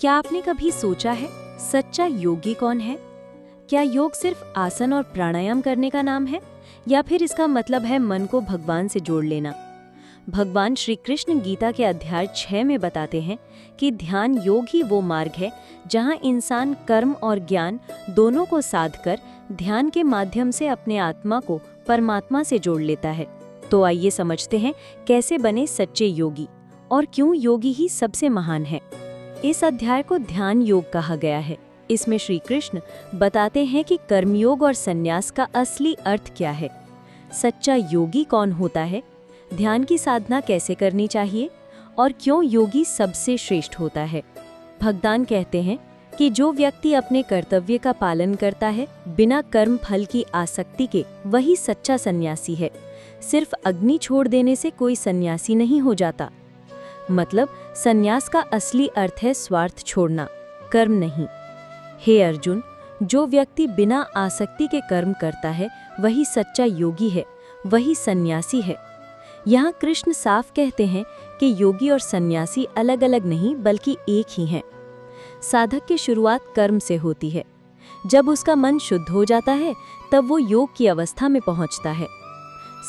क्या आपने कभी सोचा है सच्चा योगी कौन है? क्या योग सिर्फ आसन और प्राणायाम करने का नाम है या फिर इसका मतलब है मन को भगवान से जोड़ लेना? भगवान श्री कृष्ण गीता के अध्याय 6 में बताते हैं कि ध्यान योग ही वो मार्ग है जहां इंसान कर्म और ज्ञान दोनों को साध कर ध्यान के माध्यम से अपने आत्मा को परमात्मा से जोड़ लेता है। तो आइए समझते हैं कैसे बने सच्चे योगी और क्यों योगी ही सबसे महान है। इस अध्याय को ध्यान योग कहा गया है। इसमें श्री कृष्ण बताते हैं कि कर्मयोग और संन्यास का असली अर्थ क्या है, सच्चा योगी कौन होता है, ध्यान की साधना कैसे करनी चाहिए और क्यों योगी सबसे श्रेष्ठ होता है। भगवान कहते हैं कि जो व्यक्ति अपने कर्तव्य का पालन करता है बिना कर्म फल की आसक्ति के, वही सच्चा सन्यासी है। सिर्फ अग्नि छोड़ देने से कोई सन्यासी नहीं हो जाता। मतलब सन्यास का असली अर्थ है स्वार्थ छोड़ना, कर्म नहीं। हे अर्जुन, जो व्यक्ति बिना आसक्ति के कर्म करता है वही सच्चा योगी है, वही सन्यासी है। यहाँ कृष्ण साफ कहते हैं कि योगी और सन्यासी अलग अलग नहीं बल्कि एक ही हैं। साधक की शुरुआत कर्म से होती है। जब उसका मन शुद्ध हो जाता है तब वो योग की अवस्था में पहुँचता है।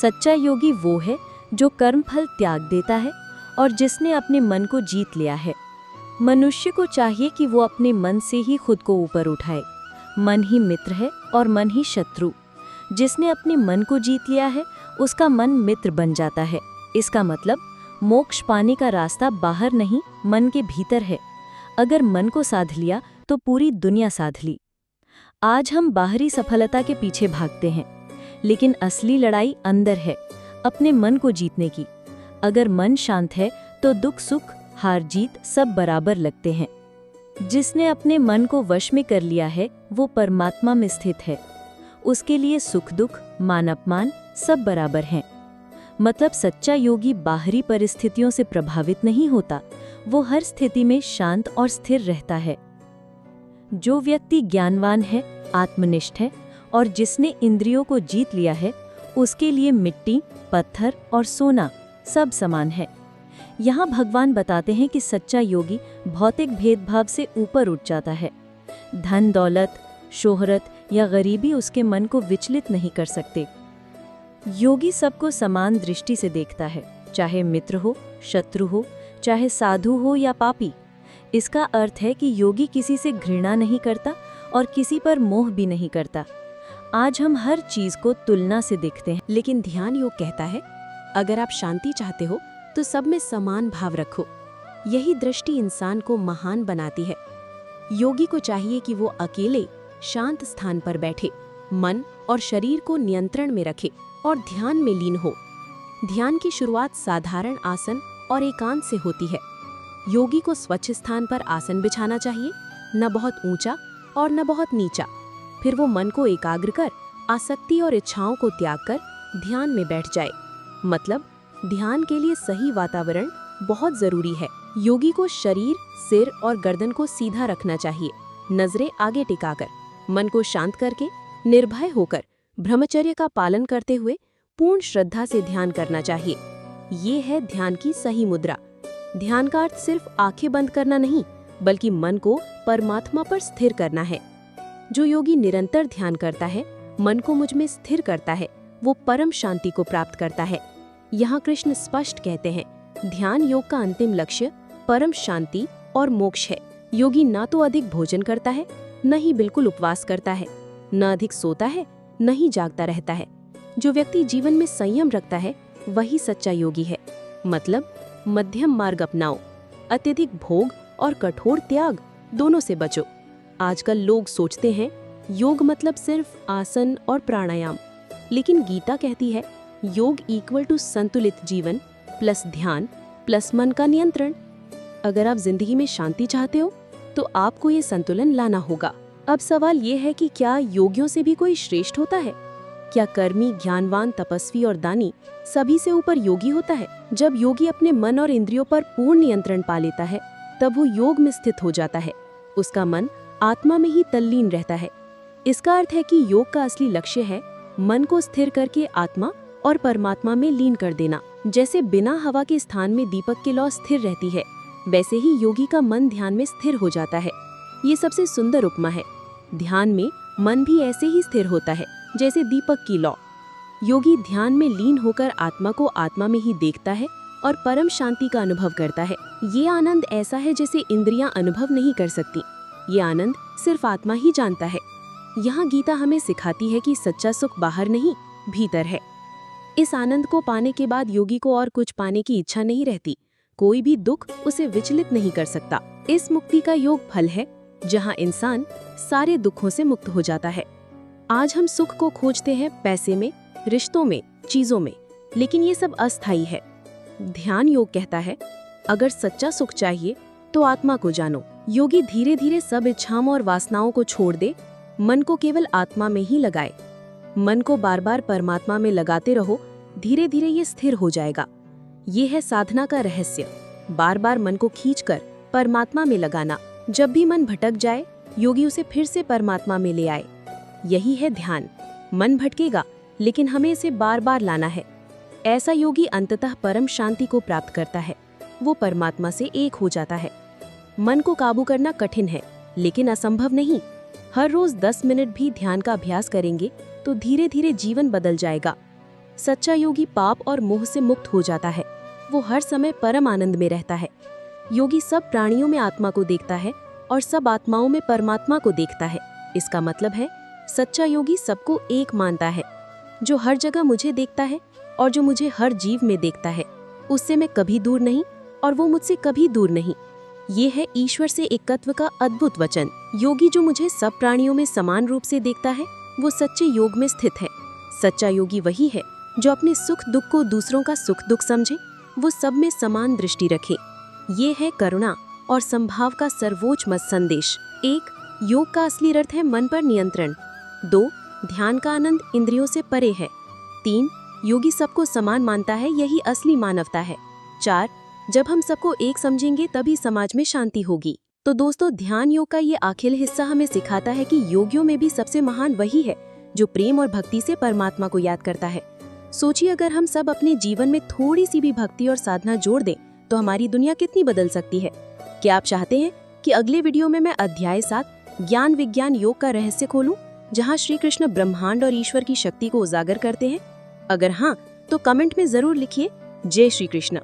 सच्चा योगी वो है जो कर्मफल त्याग देता है और जिसने अपने मन को जीत लिया है। मनुष्य को चाहिए कि वो अपने मन से ही खुद को ऊपर उठाए। मन ही मित्र है और मन ही शत्रु। जिसने अपने मन को जीत लिया है उसका मन मित्र बन जाता है। इसका मतलब मोक्ष पाने का रास्ता बाहर नहीं, मन के भीतर है। अगर मन को साध लिया तो पूरी दुनिया साध ली। आज हम बाहरी सफलता के पीछे भागते हैं, लेकिन असली लड़ाई अंदर है, अपने मन को जीतने की। अगर मन शांत है तो दुख सुख हार जीत सब बराबर लगते हैं। जिसने अपने मन को वश में कर लिया है वो परमात्मा में स्थित है। उसके लिए सुख दुख मान अपमान सब बराबर हैं। मतलब सच्चा योगी बाहरी परिस्थितियों से प्रभावित नहीं होता, वो हर स्थिति में शांत और स्थिर रहता है। जो व्यक्ति ज्ञानवान है, आत्मनिष्ठ है और जिसने इंद्रियों को जीत लिया है, उसके लिए मिट्टी, पत्थर और सोना सब समान है। यहाँ भगवान बताते हैं कि सच्चा योगी भौतिक भेदभाव से ऊपर उठ जाता है। धन दौलत, शोहरत या गरीबी उसके मन को विचलित नहीं कर सकते। योगी सबको समान दृष्टि से देखता है, चाहे मित्र हो, शत्रु हो, चाहे साधु हो या पापी। इसका अर्थ है कि योगी किसी से घृणा नहीं करता और किसी पर मोह भी नहीं करता। आज हम हर चीज को तुलना से देखते हैं, लेकिन ध्यान योग कहता है अगर आप शांति चाहते हो तो सब में समान भाव रखो। यही दृष्टि इंसान को महान बनाती है। योगी को चाहिए कि वो अकेले शांत स्थान पर बैठे, मन और शरीर को नियंत्रण में रखे और ध्यान में लीन हो। ध्यान की शुरुआत साधारण आसन और एकांत से होती है। योगी को स्वच्छ स्थान पर आसन बिछाना चाहिए, न बहुत ऊंचा और न बहुत नीचा। फिर वो मन को एकाग्र कर आसक्ति और इच्छाओं को त्याग कर ध्यान में बैठ जाए। मतलब ध्यान के लिए सही वातावरण बहुत जरूरी है। योगी को शरीर, सिर और गर्दन को सीधा रखना चाहिए, नजरें आगे टिकाकर, मन को शांत करके, निर्भय होकर, ब्रह्मचर्य का पालन करते हुए पूर्ण श्रद्धा से ध्यान करना चाहिए। ये है ध्यान की सही मुद्रा। ध्यान का अर्थ सिर्फ आंखें बंद करना नहीं, बल्कि मन को परमात्मा पर स्थिर करना है। जो योगी निरंतर ध्यान करता है, मन को मुझ में स्थिर करता है, वो परम शांति को प्राप्त करता है। यहाँ कृष्ण स्पष्ट कहते हैं, ध्यान योग का अंतिम लक्ष्य परम शांति और मोक्ष है। योगी ना तो अधिक भोजन करता है, न ही बिल्कुल उपवास करता है, न अधिक सोता है, न ही जागता रहता है। जो व्यक्ति जीवन में संयम रखता है वही सच्चा योगी है। मतलब मध्यम मार्ग अपनाओ, अत्यधिक भोग और कठोर त्याग दोनों से बचो। आजकल लोग सोचते हैं योग मतलब सिर्फ आसन और प्राणायाम, लेकिन गीता कहती है योग इक्वल टू संतुलित जीवन प्लस ध्यान प्लस मन का नियंत्रण। अगर आप जिंदगी में शांति चाहते हो तो आपको ये संतुलन लाना होगा। अब सवाल ये है कि क्या योगियों से भी कोई श्रेष्ठ होता है? क्या कर्मी, ज्ञानवान, तपस्वी और दानी सभी से ऊपर योगी होता है? जब योगी अपने मन और इंद्रियों पर पूर्ण नियंत्रण पा लेता है तब वो योग में स्थित हो जाता है। उसका मन आत्मा में ही तल्लीन रहता है। इसका अर्थ है कि योग का असली लक्ष्य है मन को स्थिर करके आत्मा और परमात्मा में लीन कर देना। जैसे बिना हवा के स्थान में दीपक की लौ स्थिर रहती है, वैसे ही योगी का मन ध्यान में स्थिर हो जाता है। ये सबसे सुंदर उपमा है। ध्यान में मन भी ऐसे ही स्थिर होता है जैसे दीपक की लौ। योगी ध्यान में लीन होकर आत्मा को आत्मा में ही देखता है और परम शांति का अनुभव करता है। ये आनंद ऐसा है जैसे इंद्रियां अनुभव नहीं कर सकती। ये आनंद सिर्फ आत्मा ही जानता है। यहाँ गीता हमें सिखाती है कि सच्चा सुख बाहर नहीं, भीतर है। इस आनंद को पाने के बाद योगी को और कुछ पाने की इच्छा नहीं रहती। कोई भी दुख उसे विचलित नहीं कर सकता। इस मुक्ति का योग फल है जहाँ इंसान सारे दुखों से मुक्त हो जाता है। आज हम सुख को खोजते हैं पैसे में, रिश्तों में, चीजों में, लेकिन ये सब अस्थायी है। ध्यान योग कहता है, अगर सच्चा सुख चाहिए तो आत्मा को जानो। योगी धीरे धीरे सब इच्छाओं और वासनाओं को छोड़ दे, मन को केवल आत्मा में ही लगाए। मन को बार बार परमात्मा में लगाते रहो, धीरे धीरे ये स्थिर हो जाएगा। ये है साधना का रहस्य, बार बार मन को खींचकर परमात्मा में लगाना। जब भी मन भटक जाए, योगी उसे फिर से परमात्मा में ले आए। यही है ध्यान। मन भटकेगा, लेकिन हमें इसे बार बार लाना है। ऐसा योगी अंततः परम शांति को प्राप्त करता है। वो परमात्मा से एक हो जाता है। मन को काबू करना कठिन है, लेकिन असंभव नहीं। हर रोज 10 मिनट भी ध्यान का अभ्यास करेंगे तो धीरे धीरे जीवन बदल जाएगा। सच्चा योगी पाप और मोह से मुक्त हो जाता है। वो हर समय परम आनंद में रहता है। योगी सब प्राणियों में आत्मा को देखता है और सब आत्माओं में परमात्मा को देखता है। इसका मतलब है, सच्चा योगी सबको एक मानता है। जो हर जगह मुझे देखता है और जो मुझे हर जीव में देखता है, उससे मैं कभी दूर नहीं और वो मुझसे कभी दूर नहीं। ये है ईश्वर से एकत्व का अद्भुत वचन। योगी जो मुझे सब प्राणियों में समान रूप से देखता है, वो सच्चे योग में स्थित है। सच्चा योगी वही है जो अपने सुख दुख को दूसरों का सुख दुख समझे, वो सब में समान दृष्टि रखे। ये है करुणा और संभाव का सर्वोच्च मत संदेश। 1. योग का असली अर्थ है मन पर नियंत्रण। 2. ध्यान का आनंद इंद्रियों से परे है। 3. योगी सबको समान मानता है, यही असली मानवता है। 4. जब हम सबको एक समझेंगे तभी समाज में शांति होगी। तो दोस्तों, ध्यान योग का ये आखिरी हिस्सा हमें सिखाता है कि योगियों में भी सबसे महान वही है जो प्रेम और भक्ति से परमात्मा को याद करता है। सोचिए, अगर हम सब अपने जीवन में थोड़ी सी भी भक्ति और साधना जोड़ दें तो हमारी दुनिया कितनी बदल सकती है। क्या आप चाहते हैं कि अगले वीडियो में मैं अध्याय 7 ज्ञान विज्ञान योग का रहस्य खोलूं, जहां श्री कृष्ण ब्रह्मांड और ईश्वर की शक्ति को उजागर करते हैं? अगर हाँ, तो कमेंट में जरूर लिखिए जय श्री कृष्ण।